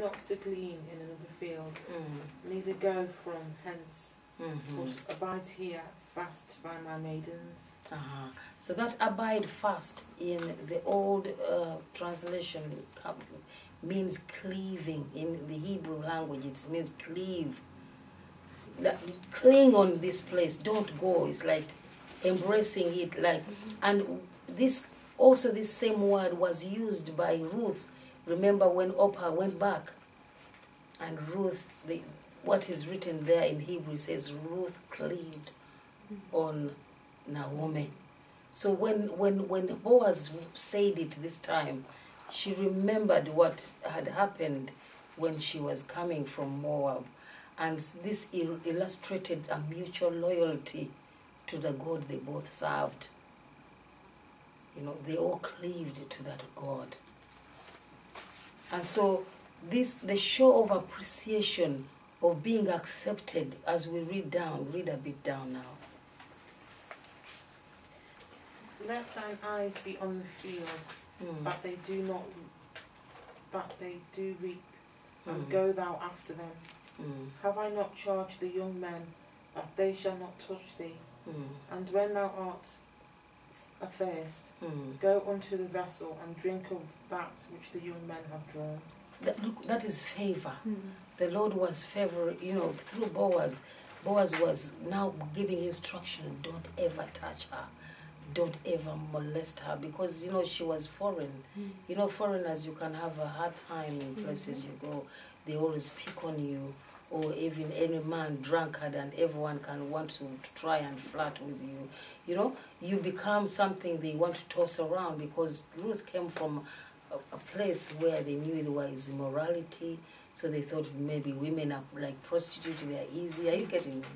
not to glean in another field, neither go from hence, but abide here fast by my maidens. So that abide fast in the old translation means cleaving. In the Hebrew language, it means cleave. Cling on this place, don't go. It's like embracing it, like, and this also, this same word was used by Ruth. Remember when Oprah went back, and Ruth, what is written there in Hebrew says Ruth cleaved on Naomi. So when Boaz said it this time, she remembered what had happened when she was coming from Moab. And this illustrated a mutual loyalty to the God they both served. You know, they all cleaved to that God. And so the show of appreciation, of being accepted, as we read a bit down now. Let thine eyes be on the field, but they do reap, and go thou after them. Have I not charged the young men that they shall not touch thee? And when thou art athirst, go unto the vessel and drink of that which the young men have drawn. Look, that is favor. The Lord was favoring, you know, through Boaz. Boaz was now giving instruction, don't ever touch her. Don't ever molest her, because, you know, she was foreign. You know, foreigners, you can have a hard time in places you go. They always pick on you, or even any man drunkard, and everyone can want to try and flirt with you. You know, you become something they want to toss around, because Ruth came from a place where they knew there was immorality, so they thought maybe women are like prostitutes, they are easy. Are you getting me?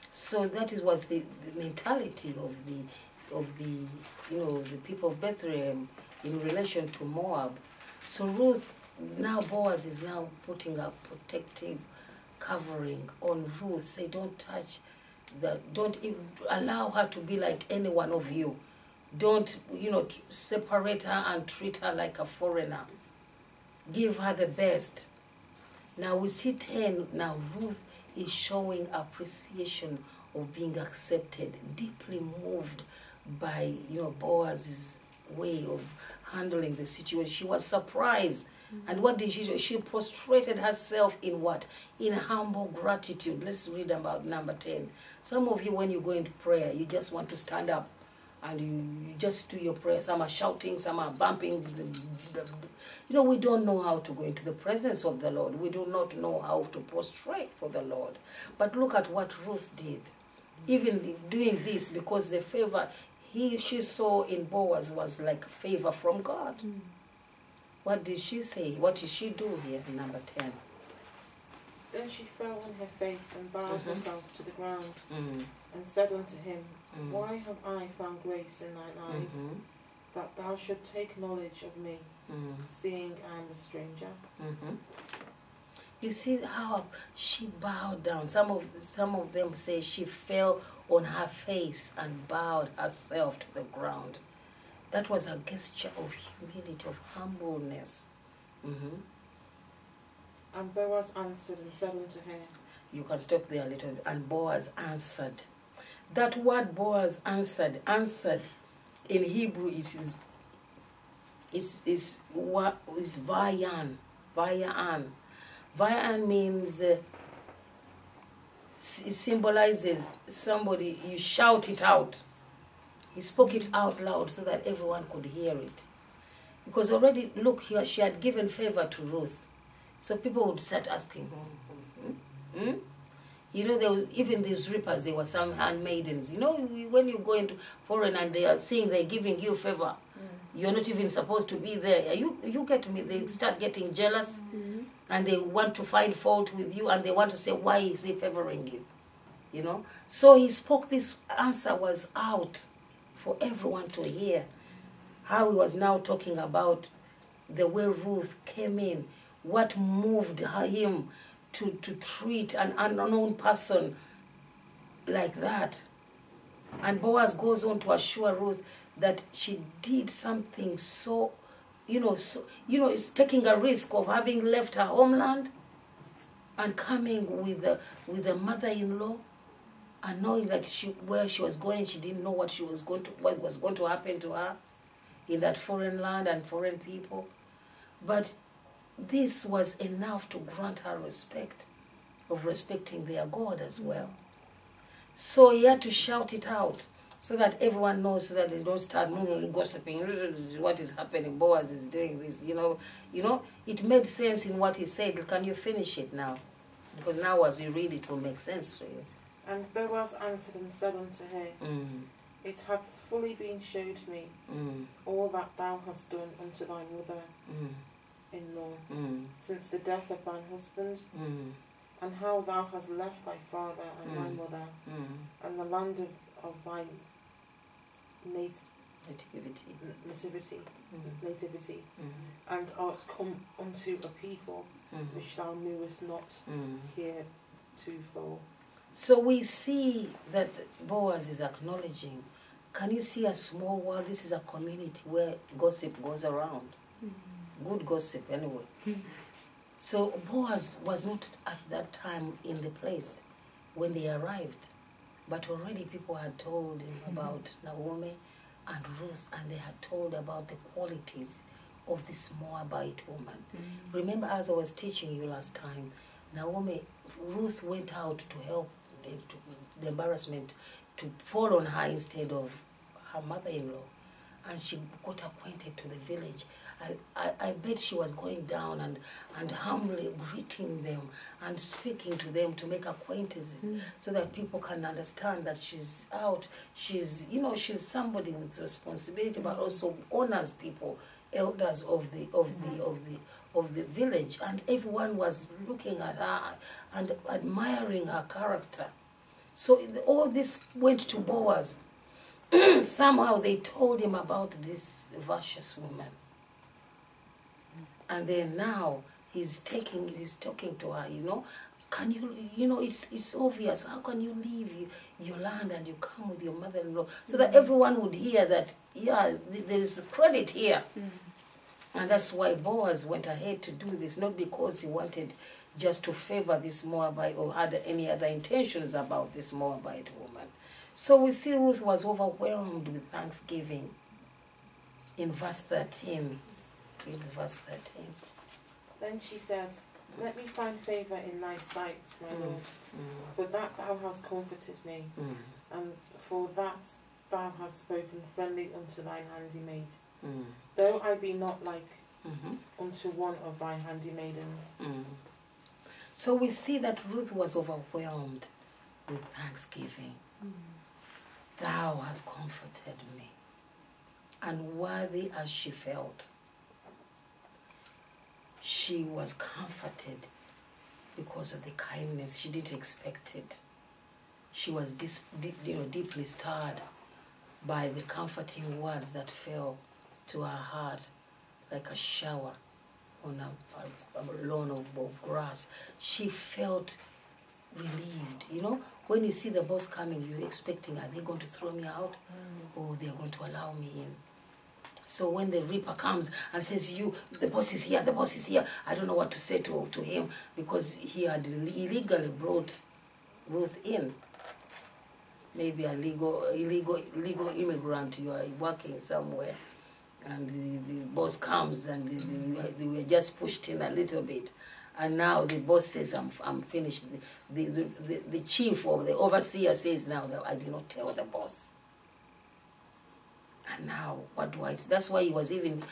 So that was the mentality of the you know, the people of Bethlehem in relation to Moab. So Ruth, now Boaz is now putting a protective covering on Ruth. Say, don't touch that, don't allow her to be like any one of you. Don't, you know, separate her and treat her like a foreigner. Give her the best. Now we see 10, now Ruth is showing appreciation of being accepted, deeply moved by, you know, Boaz's way of handling the situation. She was surprised. And what did she do? She prostrated herself in what? In humble gratitude. Let's read about number 10. Some of you, when you go into prayer, you just want to stand up and you just do your prayer. Some are shouting, some are bumping. You know, we don't know how to go into the presence of the Lord. We do not know how to prostrate for the Lord. But look at what Ruth did. Even doing this, because the favor she saw in Boaz was like favor from God. What did she say? What did she do here in number 10? Then she fell on her face and bowed herself to the ground, and said unto him, Why have I found grace in thine eyes, that thou should take knowledge of me, seeing I am a stranger? You see how she bowed down. Some of them say she fell on her face and bowed herself to the ground. That was a gesture of humility, of humbleness. And Boaz answered and said unto her. You can stop there a little bit. And Boaz answered. That word Boaz answered in Hebrew is vayan. Vayan. Vayan means it symbolizes somebody, you shout it out. He spoke it out loud so that everyone could hear it. Because already, look, she had given favor to Ruth. So people would start asking, You know, there was, even these reapers, there were some handmaidens. You know, when you go into foreign and they are saying they're giving you favor, you're not even supposed to be there. You get me? They start getting jealous, and they want to find fault with you, and they want to say, why is he favoring you? You know? So he spoke, this answer was out for everyone to hear. How he was now talking about the way Ruth came in, what moved him to treat an unknown person like that. And Boaz goes on to assure Ruth that she did something so is taking a risk of having left her homeland and coming with a mother-in-law, and knowing that where she was going, she didn't know what was going to happen to her in that foreign land and foreign people. But this was enough to grant her respect, of respecting their God as well. So he had to shout it out so that everyone knows, so that they don't start gossiping. What is happening? Boaz is doing this. It made sense in what he said. Can you finish it now? Because now as you read it will make sense for you. And Boaz answered and said unto her, It hath fully been showed me all that thou hast done unto thy mother-in-law since the death of thine husband, and how thou hast left thy father and thy mother, and the land of thy nativity, and art come unto a people which thou knewest not heretofore. So we see that Boaz is acknowledging, can you see a small world? This is a community where gossip goes around. Good gossip anyway. So Boaz was not at that time in the place when they arrived, but already people had told him about Naomi and Ruth, and they had told about the qualities of this Moabite woman. Remember, as I was teaching you last time, Ruth went out to help the embarrassment to fall on her instead of her mother-in-law, and she got acquainted to the village. I bet she was going down and humbly greeting them and speaking to them to make acquaintances, so that people can understand that she's out. She's somebody with responsibility, but also honors people, elders of the village, and everyone was looking at her and admiring her character. So all this went to Boaz. Somehow they told him about this virtuous woman. And then now he's talking to her, can you, it's obvious, how can you leave your land and you come with your mother-in-law? So that everyone would hear that, yeah, there is credit here. And that's why Boaz went ahead to do this, not because he wanted just to favor this Moabite or had any other intentions about this Moabite woman. So we see Ruth was overwhelmed with thanksgiving in verse 13. Read verse 13. Then she said, Let me find favour in thy sight, my Lord, for that thou hast comforted me, and for that thou hast spoken friendly unto thine handymaid. Though I be not like unto one of thy handymaidens. So we see that Ruth was overwhelmed with thanksgiving. Thou hast comforted me. And worthy as she felt, she was comforted because of the kindness. She didn't expect it. She was deeply stirred by the comforting words that fell to her heart like a shower on a lawn of grass. She felt relieved. When you see the boss coming, you're expecting, are they going to throw me out? Or they're going to allow me in? So when the reaper comes and says, the boss is here, I don't know what to say to him, because he had illegally brought Ruth in. Maybe a illegal immigrant, you are working somewhere, and the boss comes and they were just pushed in a little bit. And now the boss says, I'm finished. The chief or the overseer says now that I did not tell the boss. And now, what do I... That's why he was even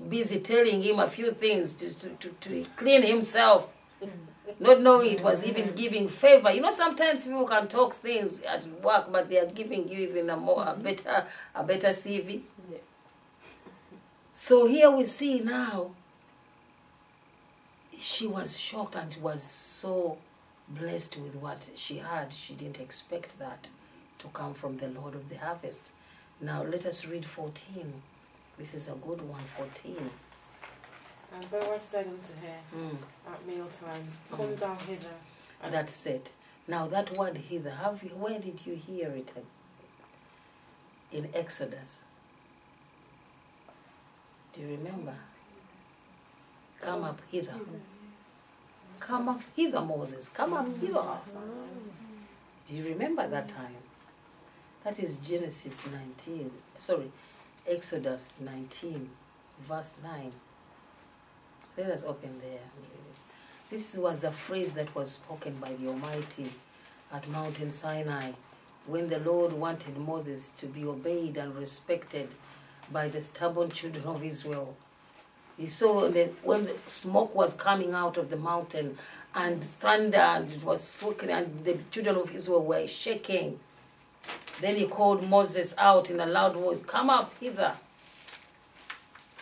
busy telling him a few things to clean himself. Not knowing it was even giving favor. Sometimes people can talk things at work, but they are giving you even a better CV. Yeah. So here we see now, she was shocked and was so blessed with what she had. She didn't expect that to come from the Lord of the harvest. Now let us read 14. This is a good one, 14. And Boaz said unto her at mealtime, Come down hither. And that's it. Now that word hither, where did you hear it? In Exodus. Do you remember? Come up hither. Come up hither, Moses. Come up hither. Do you remember that time? That is Exodus 19, verse 9. Let us open there. This was the phrase that was spoken by the Almighty at Mount Sinai when the Lord wanted Moses to be obeyed and respected by the stubborn children of Israel. He saw when the smoke was coming out of the mountain and thunder, and it was smoking, and the children of Israel were shaking. Then he called Moses out in a loud voice, "Come up hither."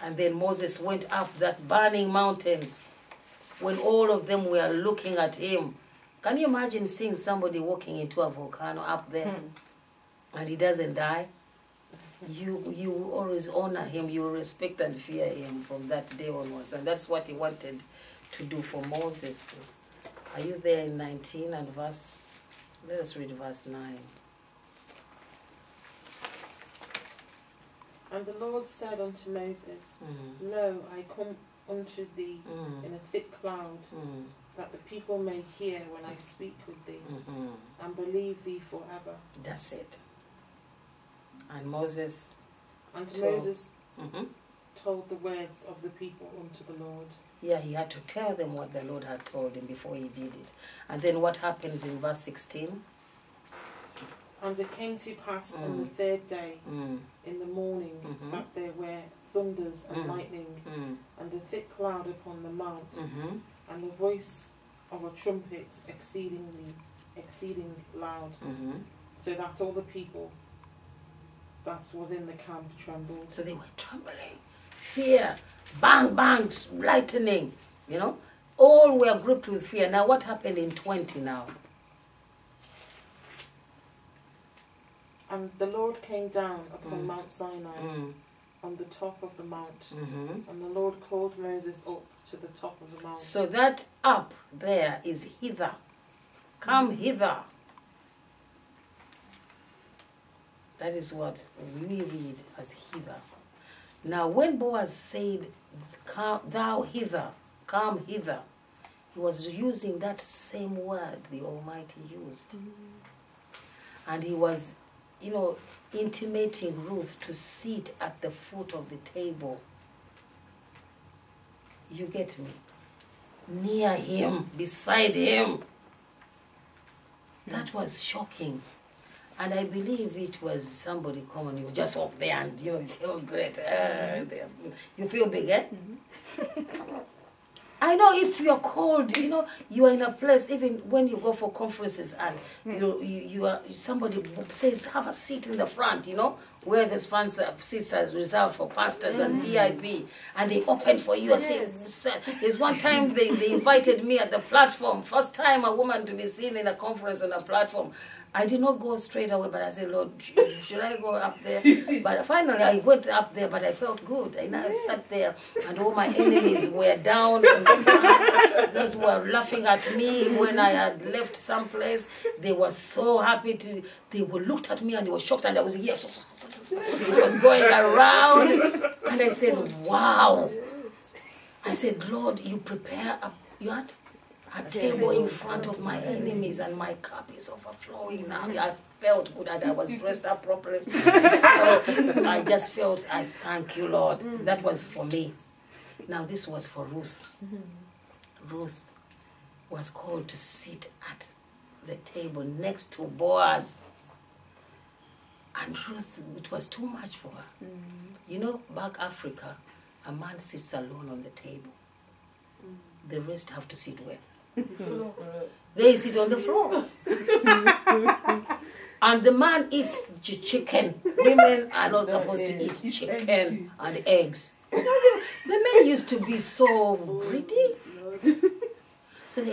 And then Moses went up that burning mountain when all of them were looking at him. Can you imagine seeing somebody walking into a volcano up there and he doesn't die? You always honor him, you respect and fear him from that day onwards. And that's what he wanted to do for Moses. Are you there in 19 and verse? Let us read verse 9. And the Lord said unto Moses, Lo, I come unto thee in a thick cloud, that the people may hear when I speak with thee, and believe thee forever. That's it. And Moses told the words of the people unto the Lord. Yeah, he had to tell them what the Lord had told him before he did it. And then what happens in verse 16? And it came to pass on the third day in the morning that there were thunders and lightning and a thick cloud upon the mount and the voice of a trumpet exceeding loud, so that all the people that was in the camp trembled. So they were trembling. Fear, bang, bang, lightning, you know. All were gripped with fear. Now what happened in 20 now? And the Lord came down upon Mount Sinai on the top of the mount. And the Lord called Moses up to the top of the mount. So that up there is hither. Come hither. That is what we read as hither. Now when Boaz said, thou hither, come hither, he was using that same word the Almighty used. And he was, you know, intimating Ruth to sit at the foot of the table. You get me? Near him, beside him. That was shocking. And I believe it was somebody common. You just walk there and, you know, you feel great. You feel big, eh? I know if you're cold, you know, you are in a place, even when you go for conferences and somebody says, have a seat in the front, you know, where this front seats are reserved for pastors and VIP, and they open for you and say, there's one time they invited me at the platform, first time a woman to be seen in a conference on a platform. I did not go straight away, but I said, Lord, should I go up there? But finally, I went up there, but I felt good. And I sat there, and all my enemies were down on the ground. Those who were laughing at me when I had left someplace, they were so happy to, they were looked at me, and they were shocked, and I was here. It was going around. And I said, wow. I said, Lord, you prepare a table in front of my enemies, and my cup is overflowing now. I felt good, and I was dressed up properly. So I just felt, I thank you, Lord. That was for me. Now this was for Ruth. Ruth was called to sit at the table next to Boaz. And Ruth, it was too much for her. You know, back Africa, a man sits alone on the table. The rest have to sit where? They sit on the floor. And the man eats chicken. Women are not supposed to eat chicken and eggs. The men used to be so greedy. So they